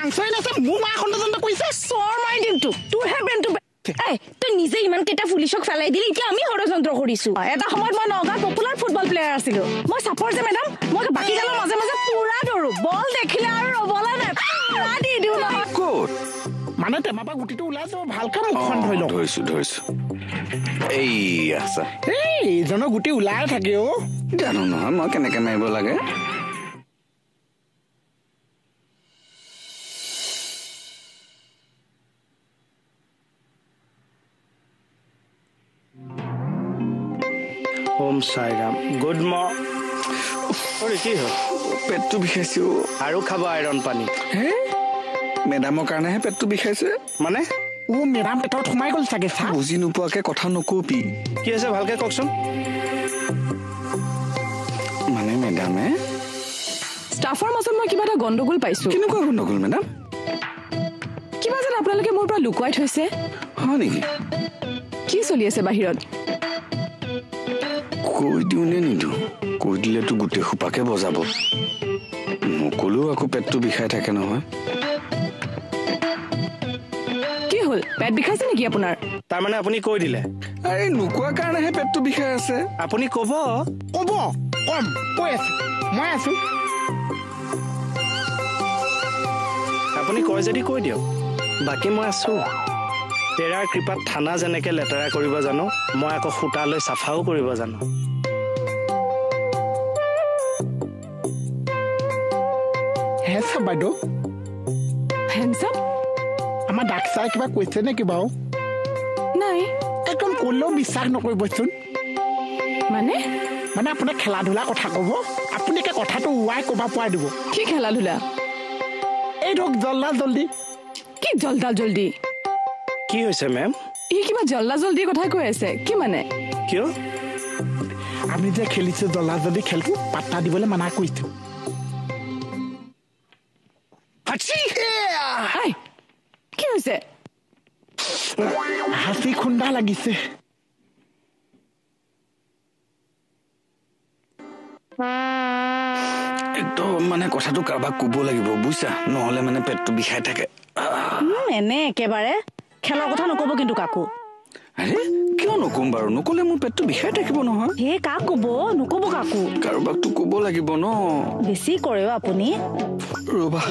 চান্সই নাছে মোৰ মা খণ্ডজন্ত কৈছে চৰ মাৰি দিম তোৰ হে ব্ৰেইনটো তই নিজে ইমান কেইটা পুলিচক ফেলাই দিলি এতিয়া আমি ষড়যন্ত্ৰ কৰিছো এটা সময়ত মই নগাঁৱত পপুলাৰ ফুটবল প্লেয়াৰ আছিলো মই চাপৰ যে মেডাম মই বাকী গালৰ মাজে মাজে পুৰা দৌৰো বল দেখিলে আৰু ৰবলে নাই পুৰা দি দিওঁ নহয় ক'ত মানে টেমাপা গুটিটো ওলাই যাব ভালকে মুখখন ধৰি লওঁ ধৰিছো এই আছা এইজনৰ গুটি ওলাই থাকে অ জানো নহয় মই কেনেকে মাৰিব লাগে ओम साई राम गुड मॉर्निंग কি হ'ল পেটটো বিষাইছে আৰু খাব আইৰন পানী হে মেডামৰ কাৰণেহে পেটটো বিষাইছে মানে মেডাম পেটত সোমাই গ'ল চাগে বুজি নোপোৱাকে কথা নকবি কি আছে ভালকে কওকচোন মানে মেডামে ষ্টাফৰ মাজত মই কিবা এটা গণ্ডগোল পাইছো কেনেকুৱা গণ্ডগোল মেডাম কিবা যেন আপোনালোকে মোৰ পৰা লুকুৱাই থৈছে হয় নেকি কি চলি আছে বাহিৰত কৈ দিওঁ নে নিদিওঁ কৈ দিলেতো গোটেই খোপাকে বজাব নকলেও আকৌ পেটটো বিষাই থাকে নহয় কি হ'ল পেট বিষাইছে নেকি আপোনাৰ তাৰমানে আপুনি কৈ দিলে আৰে নোকোৱা কাৰণেহে পেটটো বিষাই আছে আপুনি কম কৈ আছো মই আছো আপুনি কয় যদি কৈ দিয়ক বাকী মই আছো তেৰাৰ কৃপাত থানা যেনেকে লেতেৰা কৰিব জানো মই আকৌ খুটালৈ চাফাও কৰিব জানো হেডছআপ বাইদেউ হেডছআপ আমাৰ ডাক্তাৰ কিবা কৈছে নে কিবা নাই একদম ক'লেও বিশ্বাস নকৰিবচোন মানে আপোনাক খেলা ধূলা কথা ক'ব আপুনি কথাটো ওৱাই ক'বা পোৱাই দিব কি খেলা ধূলা এই ধৰক জল্দা জল্দি কি জল্দা জল্দি কি হৈছে মেম ই কিবা জল্দা জল্দি কথা কৈ আছে কি মানে কিয় আমি যে খেলিছো জল্দা জল্দি খেলটো পাত্তা দিবলৈ মানা কৰিছো কি হৈছে হাসি খুন্দা লাগিছে একদম মানে কথাটো কাৰোবাক ক'ব লাগিব বুজিছা নহ'লে মানে পেটটো বিষাই থাকে এনে একেবাৰে খেলৰ কথা নকব কিন্তু কাকো আৰে কিয় নকম বাৰু নকলে মোৰ পেটটো বিষাই থাকিব নহয় হে কাক ক'ব নকব কাকো কাৰোবাকতো ক'ব লাগিব ন বেছি কৰেও আপুনি ৰবা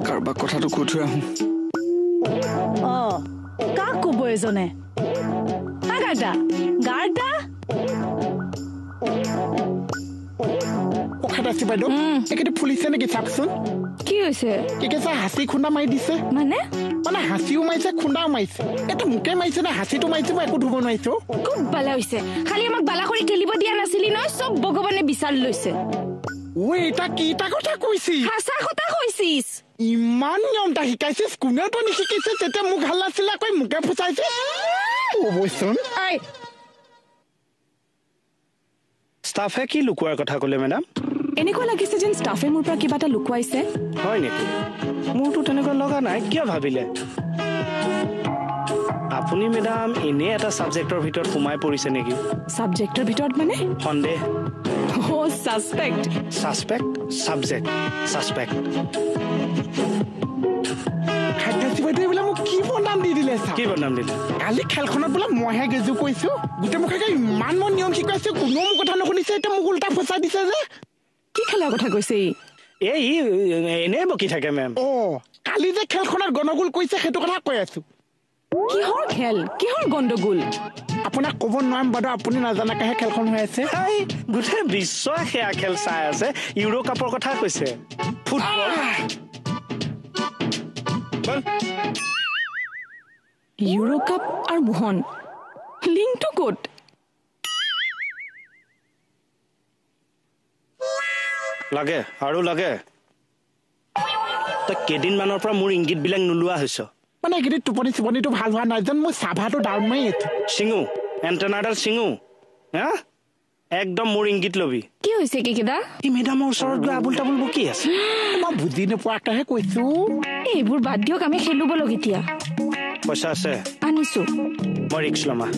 কাৰোবাক কথাটো কৈ থৈ আহোঁ কাক ক'ব এজনে গাৰ্ডা আছে বাইদেউ একেটি ফুলিছে নেকি চাওকচোন কি হৈছে কেকেছা হাসি খুন্দা মাৰি দিছে মানে হাসিও মাৰিছে খুন্দাও মাৰিছে এইটো মোকে মাৰিছে নে হাসিটো মাৰিছে মই একো ধুব নোৱাৰিছো খুব বালা হৈছে খালি আমাক বালা কৰি খেলিব দিয়া নাছিলি নহয় চব ভগৱানে বিচাৰ লৈছে এটা কি এটা কথা কৈছি হাসা কথা কৈছিস ইমান নিয়মটা শিকাইছিস কোনেওতো নিশিকিছে তেতিয়া মোক ভাল নাছিলে কৈ মোকে ফুচাইছে ক'বচোন ষ্টাফে কি লুকুৱাৰ কথা ক'লে মেডাম এনেকুৱা লাগিছে যেন ষ্টাফে মোৰ পৰা কিবা এটা লুকুৱাইছে হয় নেকি মোৰতো তেনেকুৱা লগা নাই কিয় ভাবিলে আপুনি মেডাম এনে এটা সাবজেক্টৰ ভিতৰত সোমাই পৰিছে নেকি সাবজেক্টৰ ভিতৰত মানে সন্দেহ সাসপেক্ট সাবজেক্ট সাসপেক্ট মোক কি বনাম দি দিলে কালি খেলখনত বোলে মইহে গেজু কৈছো গোটেই মুখে ইমান মই নিয়ম শিকাইছো কোনো মোক কথা নুশুনিছে এতিয়া মোক উল্টা ফচাই দিছে যে কি খেলাৰ কথা কৈছে এনে বকি থাকে মেম কালি যে খেলখনত গণ্ডগোল কৰিছে সেইটো কথা কৈ আছো কিহৰ খেল কিহৰ গণ্ডগোল আপোনাক ক'ব নোৱাৰিম বাৰু আপুনি নাজানাকেহে খেলখন হৈ আছে গোটেই বিশ্ব সেয়া খেল চাই আছে ইউৰো কাপৰ কথা কৈছে ফুটবল ইউৰো কাপ আৰু মোহন লিংকটো ক'ত লাগে আৰু লাগে তই কেইদিনমানৰ পৰা মোৰ ইংগিতবিলাক নোলোৱা হৈছ মানে এইকেইদিন টোপনিটো ভাল হোৱা নাই যেন মোৰ চাভাটো ডাউন মাৰি আছে চিঙো এণ্টেনাডাল চিঙো হা একদম মোৰ ইংগিত লবি কি হৈছে কেকেদা ই মেডামৰ ওচৰত গৈ আবুল তাবুল বকি আছে মই বুজি নোপোৱাকেহে কৈছো এইবোৰ বাদ দিয়ক আমি খেলো বলক এতিয়া পইচা আছে আনিছো মই ৰিক্স লমা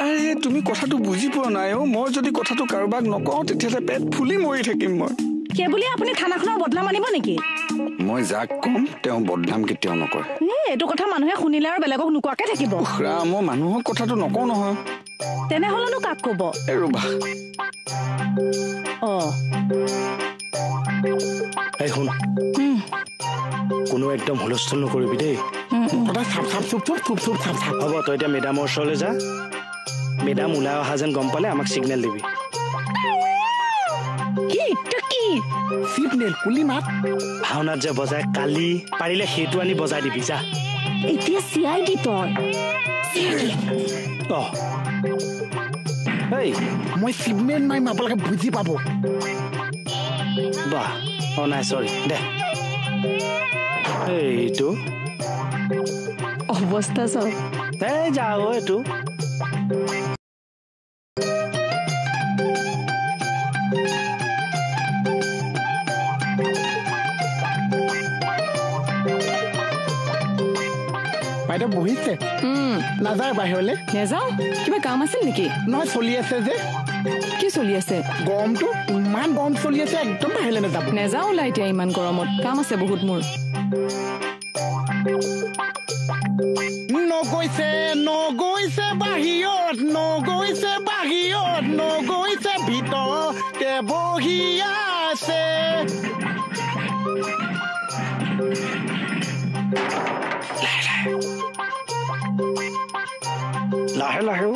আৰে তুমি কথাটো বুজি পোৱা নাই মই যদি কথাটো কাৰোবাক নকওঁ তেতিয়াহ'লে পেট ফুলি মৰি থাকিম মই সেইবুলি আপুনি থানাখনৰ বদনাম আনিব নেকি? মই যাক কম তেওঁ বদনাম কেতিয়াও নকৰে। এইটো কথা মানুহে শুনিলে আৰু বেলেগক নোকোৱাকে থাকিব। মই মানুহক কথাটো নকওঁ নহয়। তেনেহলেনো কাক কব? ৰবা এই শুন, কোনো একদম হুলস্থুল নকৰিবি দেই। হ'ব, তই এতিয়া মেডামৰ ওচৰলৈ যা। মেডাম ওলাই অহা যেন গম পালে আমাক চিগনেল দিবি। ভাওনাত যে বজাই কালি, পাৰিলে সেইটো আনি বজাই দিবি যা। এতিয়া CID তই। মই চিগনেল মাৰিম, আপোনালোকে বুজি পাব। বাহ, নাই চৰি দে। এইটো অৱস্থা চাওক। যাও এইটো বাইদেউ বহিছে নাযায় বাহিৰলৈ? নেযাওঁ, কিবা কাম আছিল নেকি? নহয়, চলি আছে যে। কি চলি আছে? গৰমটো ইমান গৰম চলি আছে, একদম বাহিৰলৈ নাযাব। নেযাওঁ ওলাই এতিয়া ইমান গৰমত, কাম আছে বহুত মোৰ। নগৈছে নগৈছে বাহিৰত, নগৈছে বাহিৰত, নগৈছে ভিতৰতে বহি আছে। লাহে লাহে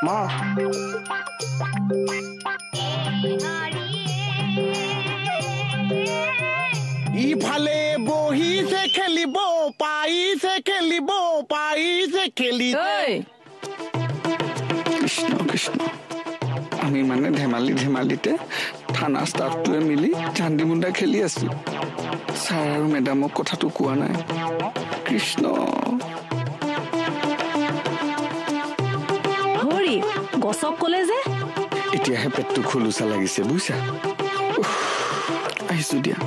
মা ইফালে বহিছে খেলিব পাৰিছে, খেলিব পাৰিছে খেলি। কৃষ্ণ কৃষ্ণ, আমি মানে ধেমালিতে থানা ষ্টাফটোৱে মিলি চান্দি মুণ্ডা খেলি আছো। ছাৰ আৰু মেডামক কথাটো কোৱা নাই। কৃষ্ণ হৰি গছক কলে যে এতিয়াহে পেটটো খোলোচা লাগিছে বুজিছা। আহিছো দিয়া।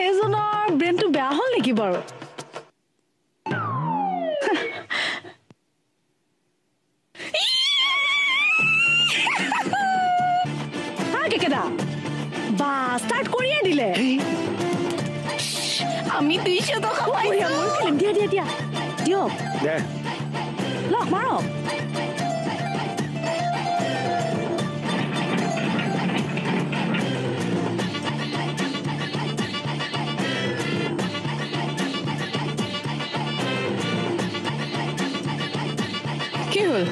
এইজনৰ ব্ৰেইনটো বেয়া হ'ল নেকি বাৰু? কেকেদা বা ষ্টাৰ্ট কৰিয়ে দিলে। আমি 200 টকা পাইছো। দিয়া দিয়া দিয়া দিয়ক দে, লওক মাৰক। কি হ'ল?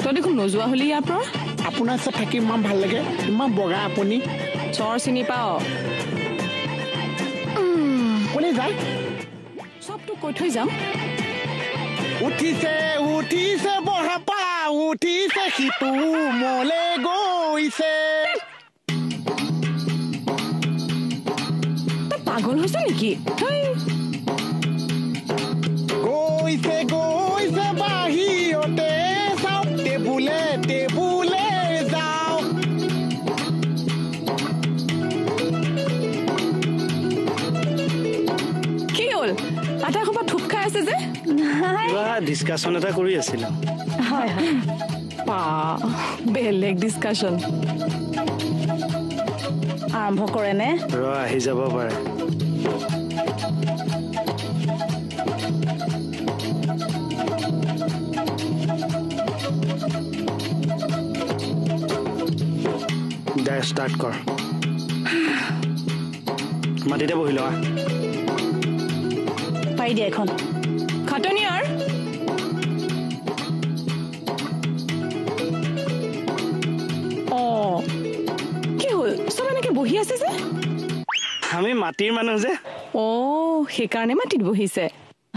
তই দেখোন নোযোৱা হলি ইয়াৰ পৰা? আপোনাৰ ওচৰত থাকি ইমান ভাল লাগে, ইমান বগা আপুনি। চৰ চিনি পাও? কোনে যায়? চবটো কৈ থৈ যাম। উঠিছে উঠিছে বহাপা, উঠিছে সিটো মলে গৈছে। পাগল হৈছে নেকি? গৈছে গৈছে বাহিৰতে চাওক, টেবুলে টেবুলে যাওক। কি হ'ল? আটা খোপা থুপ খাই আছে যে? ডিছকাশ্যন এটা কৰি আছিলো। হয় হয়, বেলেগ ডিছকাশ্যন আৰম্ভ কৰে নে? আহি যাব পাৰে। দে ষ্টাৰ্ট কৰ। মাটিতে বহি লোৱা। পাৰি দিয়া এখন খাটনিয়াৰ। কি হ'ল? চব এনেকে বহি আছে যে? আমি মাটিৰ মানুহ যে। সেইকাৰণে মাটিত বহিছে।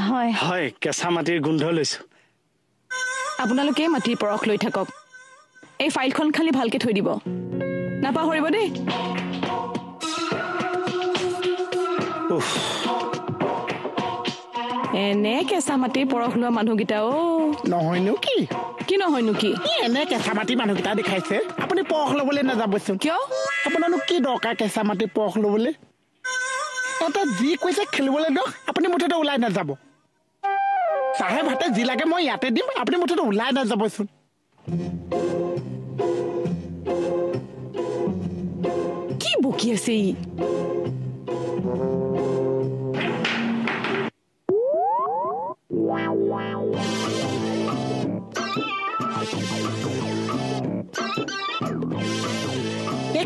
হয় হয়, কেঁচা মাটিৰ গোন্ধ লৈছো। আপোনালোকে মাটিৰ পৰশ লৈ থাকক। এই ফাইলখন খালি ভালকে থৈ দিব, নাপাহৰিব দেই। এনে কেঁচা মাটিৰ পৰশ লোৱা মানুহকেইটা নহয়নো কি? কি নহয়নো কি? এনে কেঁচা মাটি মানুহকেইটা দেখাইছে, আপুনি পৰশ লবলৈ নাযাবচোন। কিয়? আপোনাৰনো কি দৰকাৰ কেঁচা মাটি পৰশ লবলৈ? এটা যি কৈছে খেলিবলৈ দিয়ক, আপুনি মুঠতে ওলাই নাযাব। চাহে ভাতে যি লাগে মই ইয়াতে দিম, আপুনি মুঠতে ওলাই নাযাবচোন। বকি আছে ই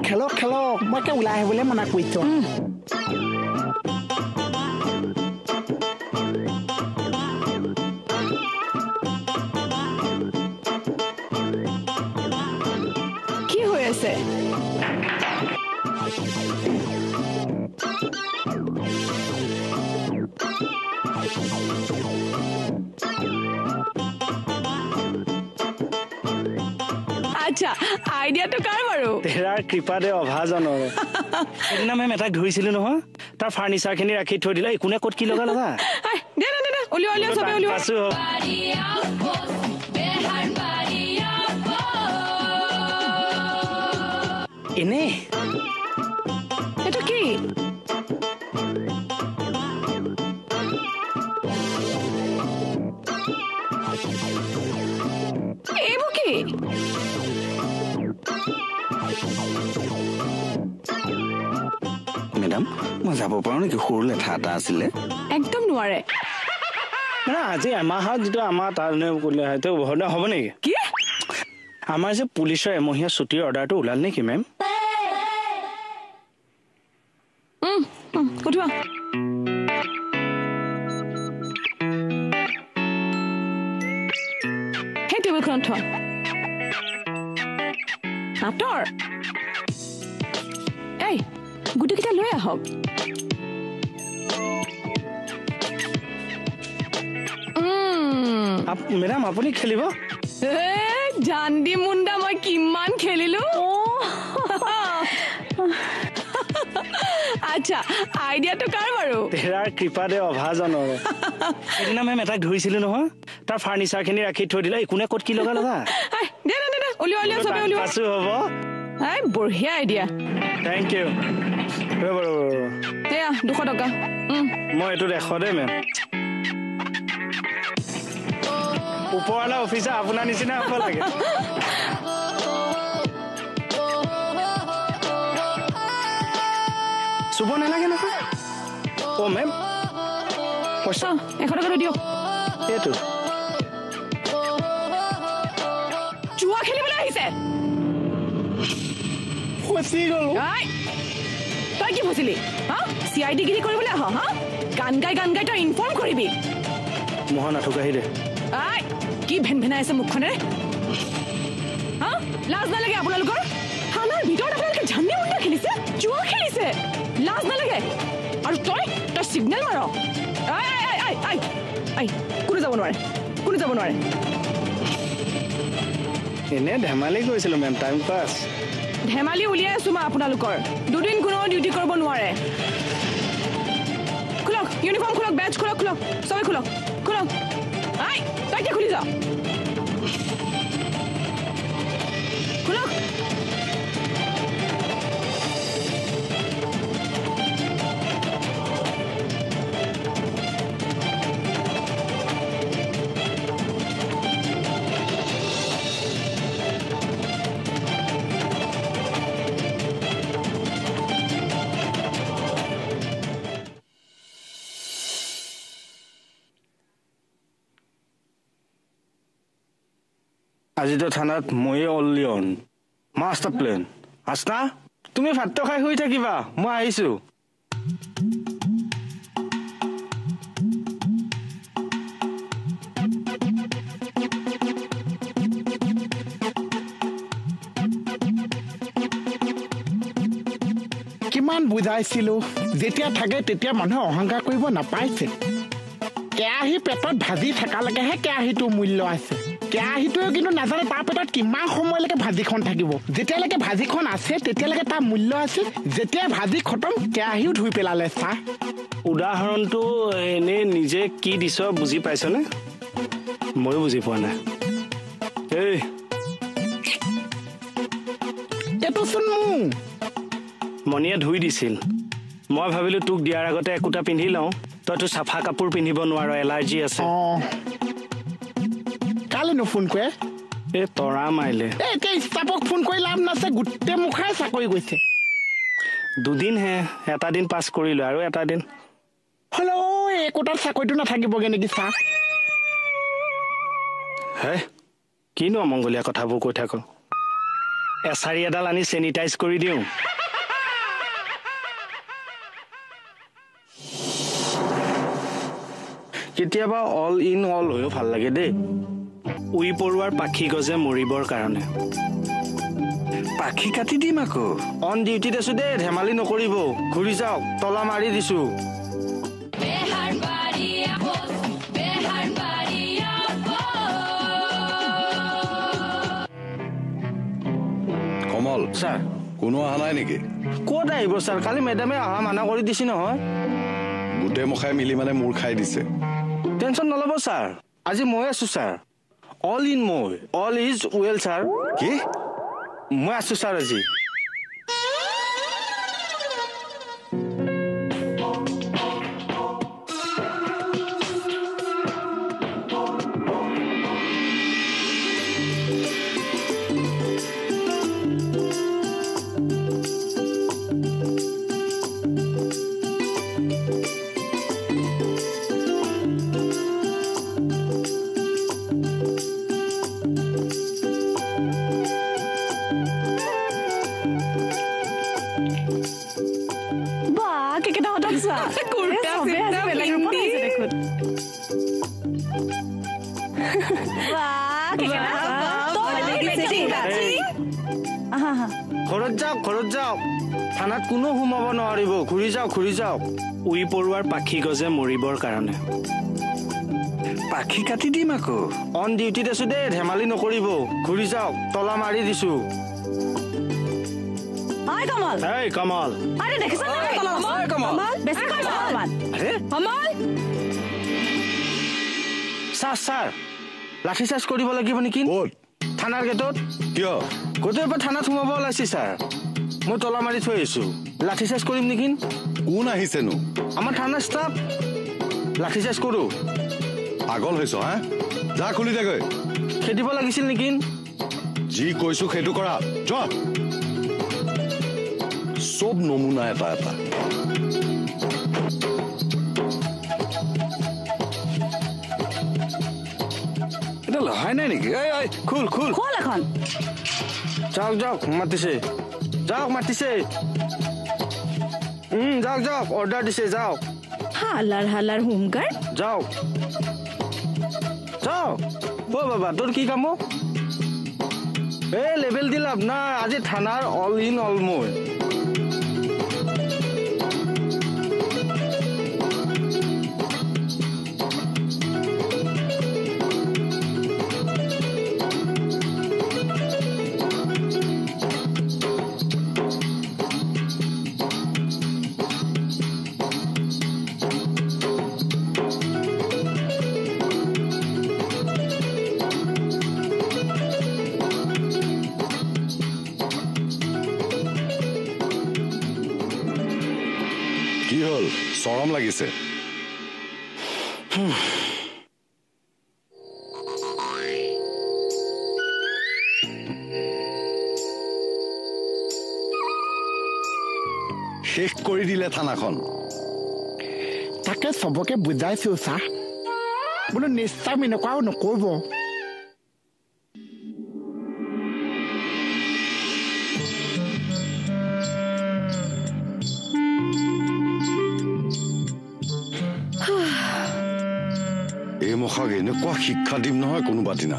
খেলক খেলক মই কে ওলাই আহিবলৈ মনা কৰিছো কি হৈ আছে আচ্ছা আইডিয়াটো কাৰ বাৰু তেৰাৰ কৃপাদে অভাজনৰ সেইদিনা মেম এটাক ধৰিছিলো নহয় তাৰ ফাৰ্নিচাৰখিনি ৰাখি থৈ দিলে কোনে ক'ত কি লগা লগা উলিওৱা চবে উলিওৱা এনে এইটো কি এইবোৰ কি মেডাম মই যাব পাৰো নেকি সৰু লেঠা এটা আছিলে একদম নোৱাৰে না আজি এমাহত যিটো আমাৰ তাৰনে হ'ব নেকি কি আমাৰ যে পুলিচৰ এমহীয়া ছুটিৰ অৰ্ডাৰটো ওলাল নেকি মেম উঠোৱা সেই টেবুলখনত থোৱা আঁতৰ এই গোটেইকেইটা লৈ আহক মেডাম আপুনি খেলিব জান্দি মুণ্ডা মই কিমান খেলিলো আচ্ছা আইডিয়াটো কাৰ বাৰু তেৰাৰ কৃপাদে অভাজনৰ সেইদিনা মেম এটাক ধৰিছিলো নহয় তাৰ ফাৰ্নিচাৰখিনি ৰাখি থৈ দিলে কোনে ক'ত কি লগা লগা উলিওৱা চবে উলিওৱা হ'ব বঢ়িয়া আইডিয়া থেংক ইউ এয়া 200 টকা মই এইটো 100 দে মেম ওপৰৱালা অফিচাৰ আপোনাৰ নিচিনা হ'ব লাগে চুব নালাগে নহয় অ' মেম পইচা 100 টকাটো দিয়ক এইটো জুৱা খেলিবলৈ আহিছে ফচি গ'লো তই কি ফচিলি CID গিৰি কৰিবলৈ আহ গান গাই তই ইনফৰ্ম কৰিবি মোহন আঠুক আহিলে কি ভেন ভেনাই আছে মুখখনেৰে লাজ নালাগে আপোনালোকৰ থানাৰ ভিতৰত আপোনালোকে ঝান্ডি মুণ্ডা খেলিছে জুৱা খেলিছে লাজ নালাগে আৰু তই চিগনেল মাৰ কোনো যাব নোৱাৰে এনে ধেমালি কৰিছিলো মেম টাইম পাছ ধেমালি উলিয়াই আছো মই আপোনালোকৰ দুদিন কোনো ডিউটি কৰিব নোৱাৰে খোলক ইউনিফৰ্ম খোলক বেজ খোলক চবে খোলক তই কি খুলি যা খোলক আজিতো থানাত ময়ে অলিয়ন মাষ্টাৰ প্লেন আছনা তুমি ভাতটো খাই শুই থাকিবা মই আহিছো কিমান বুজাইছিলো যেতিয়া থাকে তেতিয়া মানুহে অহংকাৰ কৰিব নাপাইছে কেৰাহী পেটত ভাজি থকালৈকেহে কেৰাহীটোৰ মূল্য আছে কেৰাহীটোৱে কিন্তু নাজানে তাৰ পেটত কিমান সময়লৈকে ভাজিখন থাকিব যেতিয়ালৈকে ভাজিখন আছে তেতিয়ালৈকে তাৰ মূল্য আছে যেতিয়া ভাজি খতম কেৰাহীও ধুই পেলালে চাহ উদাহৰণটো এনে নিজে কি দিছ বুজি পাইছনে ময়ো বুজি পোৱা নাই এইটোচোন মোৰ মণিয়ে ধুই দিছিল মই ভাবিলো তোক দিয়াৰ আগতে একোটা পিন্ধি লওঁ তইতো চাফা কাপোৰ পিন্ধিব নোৱাৰ এলাৰ্জি আছে কালিনো ফোন কৰে তৰা মাৰিলে এতিয়া ষ্টাফক ফোন কৰি লাভ নাছে গোটেই মুখাই চাকৰি গৈছে দুদিনহে এটা দিন পাছ কৰিলো আৰু এটা দিন হ'লেও একোটাত চাকৰিটো নাথাকিবগৈ নেকি ছাৰ হে কিনো অমংগলীয়া কথাবোৰ কৈ থাকো এছাৰি এডাল আনি চেনিটাইজ কৰি দিওঁ কেতিয়াবা অল ইন অল হৈও ভাল লাগে দেই উই পৰুৱাৰ পাখি গজে মৰিবৰ কাৰণে পাখি কাটি দিম আকৌ অন ডিউটিত আছো দেই ধেমালি নকৰিব ঘূৰি যাওক তলা মাৰি দিছো কমল ছাৰ কোনো অহা নাই নেকি ক'ত আহিব ছাৰ কালি মেডামে অহা মানা কৰি দিছে নহয় গোটেই মখাই মিলি মানে মূৰ খাই দিছে টেনশ্যন নল'ব ছাৰ আজি মই আছো ছাৰ অল ইন মই অল ইজ ৱেল ছাৰ কি মই আছো ছাৰ আজি ঘৰত যাওক থানাত কোনো সোমাব নোৱাৰিব ঘূৰি যাওক উই পৰুৱাৰ পাখি গজে মৰিবৰ কাৰণে পাখি কাটি দিম আকৌ অন ডিউটিত আছো দেই ধেমালি নকৰিব ঘূৰি যাওক তলা মাৰি দিছো কমল ছাৰ লাঠি চাৰ্জ কৰিব লাগিব নেকি থানাৰ গেটত কিয় গোটেই পৰা থানাত সোমাব ওলাইছে ছাৰ মই তলা মাৰি থৈ আহিছো লাঠি চাৰ্জ কৰিম নেকি কোন আহিছেনো আমাৰ থানাৰ ষ্টাফ লাঠি চাৰ্জ কৰো পাগল হৈছ হা যা খুলি দেগৈ খেদিব লাগিছিল নেকি যি কৈছো সেইটো কৰা যোৱা চব নমুনা এটা এটা এটা লহাই নাই নেকি খুল এখন যাওক মাতিছে যাওক অৰ্ডাৰ দিছে যাওক হালাৰ হোমগাৰ্ড যাওক অ বাবা তোৰ কি কাম এই লেবেল দিল আপোনাৰ আজি থানাৰ অল ইন অল মই কি হল চৰম লাগিছে শেষ কৰি দিলে থানাখন তাকে চবকে বুজাইছো ছাৰ বোলো নিশ্চয় এনেকুৱাও নকৰিব এই মখাক এনেকুৱা শিক্ষা দিম নহয় কোনোবা দিনা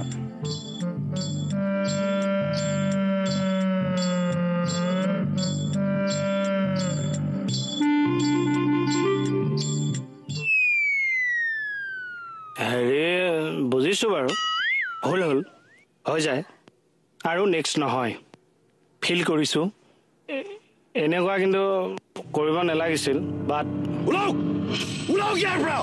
বুজিছো বাৰু হ'ল হৈ যায় আৰু নেক্সট নহয় ফিল কৰিছো এনেকুৱা কিন্তু কৰিব নালাগিছিল বাট ওলাওক ইয়াৰ পৰা